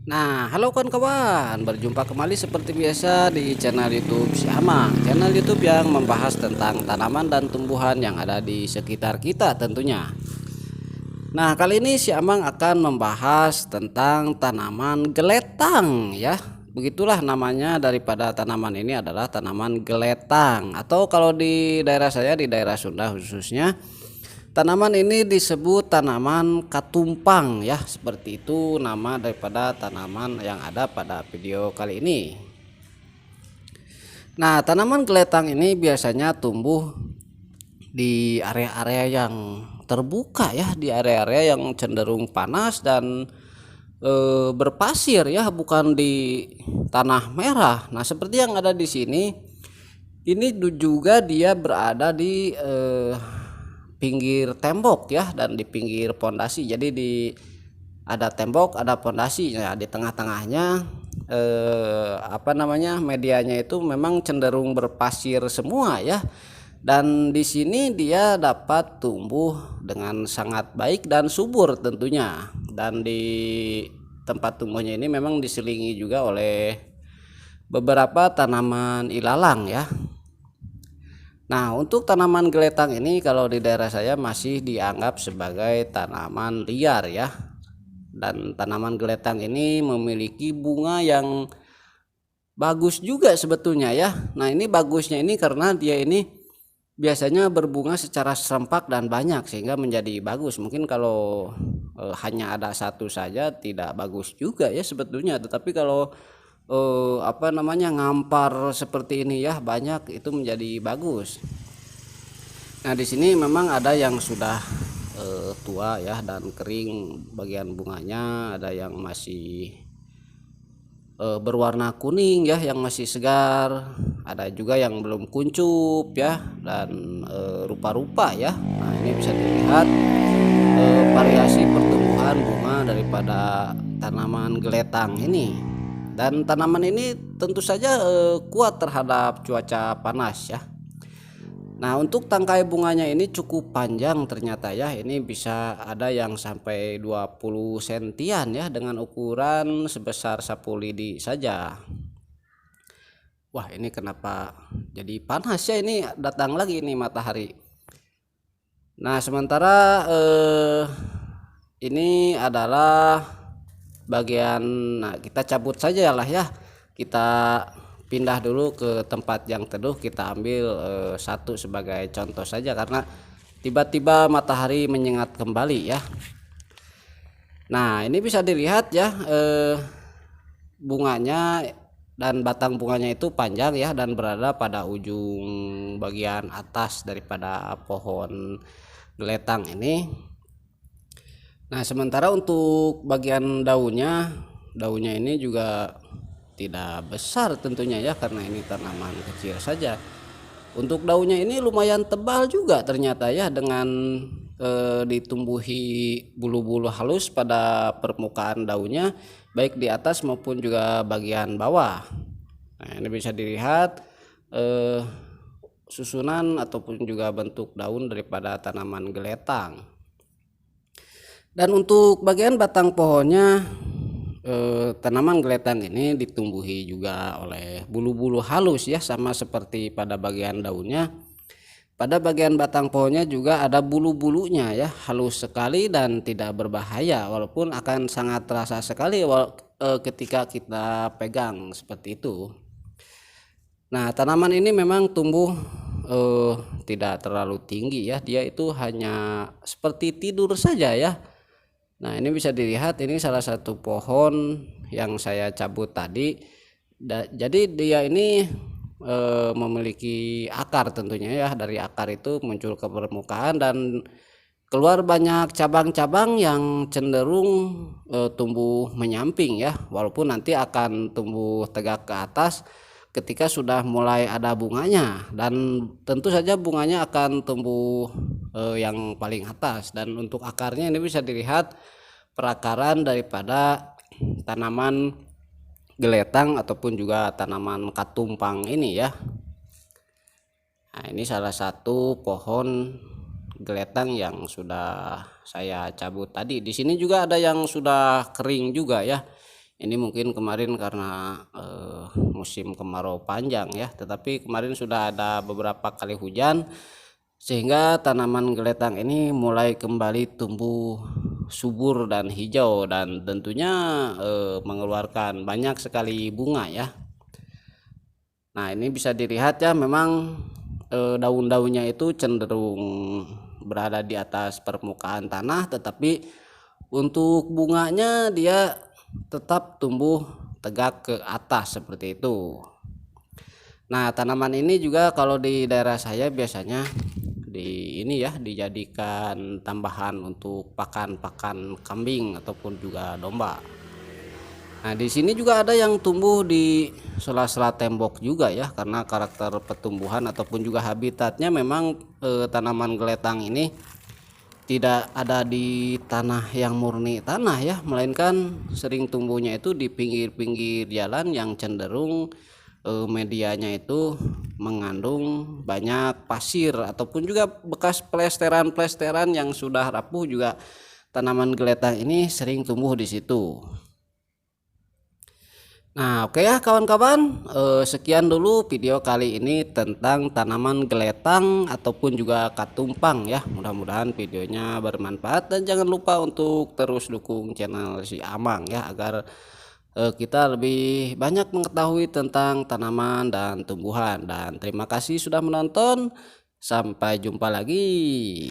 Nah, halo kawan-kawan, berjumpa kembali seperti biasa di channel YouTube Si Amang, channel YouTube yang membahas tentang tanaman dan tumbuhan yang ada di sekitar kita tentunya. Nah, kali ini Si Amang akan membahas tentang tanaman geletang ya. Begitulah namanya daripada tanaman ini adalah tanaman geletang, atau kalau di daerah saya, di daerah Sunda khususnya, tanaman ini disebut tanaman katumpang ya, seperti itu nama daripada tanaman yang ada pada video kali ini. Nah, tanaman geletang ini biasanya tumbuh di area-area yang terbuka ya, di area-area yang cenderung panas dan berpasir ya, bukan di tanah merah. Nah, seperti yang ada di sini, ini juga dia berada di pinggir tembok ya, dan di pinggir pondasi. Jadi ada tembok, ada pondasi ya, di tengah-tengahnya medianya itu memang cenderung berpasir semua ya. Dan di sini dia dapat tumbuh dengan sangat baik dan subur tentunya. Dan di tempat tumbuhnya ini memang diselingi juga oleh beberapa tanaman ilalang ya. Nah, untuk tanaman geletang ini kalau di daerah saya masih dianggap sebagai tanaman liar ya. Dan tanaman geletang ini memiliki bunga yang bagus juga sebetulnya ya. Nah, ini bagusnya ini karena dia ini biasanya berbunga secara serempak dan banyak sehingga menjadi bagus. Mungkin kalau hanya ada satu saja tidak bagus juga ya sebetulnya. Tetapi kalau ngampar seperti ini ya, banyak, itu menjadi bagus. Nah, di sini memang ada yang sudah tua ya dan kering bagian bunganya, ada yang masih berwarna kuning ya, yang masih segar, ada juga yang belum kuncup ya, dan rupa-rupa ya. Nah, ini bisa dilihat variasi pertumbuhan bunga daripada tanaman geletang ini. Dan tanaman ini tentu saja kuat terhadap cuaca panas ya. Nah, untuk tangkai bunganya ini cukup panjang ternyata ya. Ini bisa ada yang sampai 20 sentian ya, dengan ukuran sebesar sapu lidi saja. Wah, ini kenapa jadi panas ya, ini datang lagi ini matahari. Nah, sementara ini adalah bagian, nah kita cabut saja lah ya. Kita pindah dulu ke tempat yang teduh, kita ambil satu sebagai contoh saja karena tiba-tiba matahari menyengat kembali ya. Nah, ini bisa dilihat ya, bunganya dan batang bunganya itu panjang ya, dan berada pada ujung bagian atas daripada pohon geletang ini. Nah, sementara untuk bagian daunnya ini juga tidak besar tentunya ya, karena ini tanaman kecil saja. Untuk daunnya ini lumayan tebal juga ternyata ya, dengan ditumbuhi bulu-bulu halus pada permukaan daunnya, baik di atas maupun juga bagian bawah. Nah, ini bisa dilihat susunan ataupun juga bentuk daun daripada tanaman geletang. Dan untuk bagian batang pohonnya, tanaman geletang ini ditumbuhi juga oleh bulu-bulu halus ya, sama seperti pada bagian daunnya. Pada bagian batang pohonnya juga ada bulu-bulunya ya, halus sekali dan tidak berbahaya, walaupun akan sangat terasa sekali ketika kita pegang seperti itu. Nah, tanaman ini memang tumbuh tidak terlalu tinggi ya, dia itu hanya seperti tidur saja ya. Nah, ini bisa dilihat, ini salah satu pohon yang saya cabut tadi. Jadi dia ini memiliki akar tentunya ya. Dari akar itu muncul ke permukaan dan keluar banyak cabang-cabang yang cenderung tumbuh menyamping ya. Walaupun nanti akan tumbuh tegak ke atas ketika sudah mulai ada bunganya, dan tentu saja bunganya akan tumbuh yang paling atas. Dan untuk akarnya ini bisa dilihat perakaran daripada tanaman geletang ataupun juga tanaman katumpang ini ya. Nah, ini salah satu pohon geletang yang sudah saya cabut tadi. Di sini juga ada yang sudah kering juga ya. Ini mungkin kemarin karena musim kemarau panjang ya, tetapi kemarin sudah ada beberapa kali hujan sehingga tanaman geletang ini mulai kembali tumbuh subur dan hijau, dan tentunya mengeluarkan banyak sekali bunga ya. Nah, ini bisa dilihat ya, memang daun-daunnya itu cenderung berada di atas permukaan tanah, tetapi untuk bunganya dia tetap tumbuh tegak ke atas seperti itu. Nah, tanaman ini juga kalau di daerah saya biasanya dijadikan tambahan untuk pakan-pakan kambing ataupun juga domba. Nah, di sini juga ada yang tumbuh di sela-sela tembok juga ya, karena karakter pertumbuhan ataupun juga habitatnya memang tanaman geletang ini tidak ada di tanah yang murni tanah ya, melainkan sering tumbuhnya itu di pinggir-pinggir jalan yang cenderung medianya itu mengandung banyak pasir ataupun juga bekas plesteran-plesteran yang sudah rapuh, juga tanaman geletang ini sering tumbuh di situ. Nah, oke ya kawan-kawan, sekian dulu video kali ini tentang tanaman geletang ataupun juga katumpang ya. Mudah-mudahan videonya bermanfaat, dan jangan lupa untuk terus dukung channel si Amang ya, agar kita lebih banyak mengetahui tentang tanaman dan tumbuhan. Dan terima kasih sudah menonton, sampai jumpa lagi.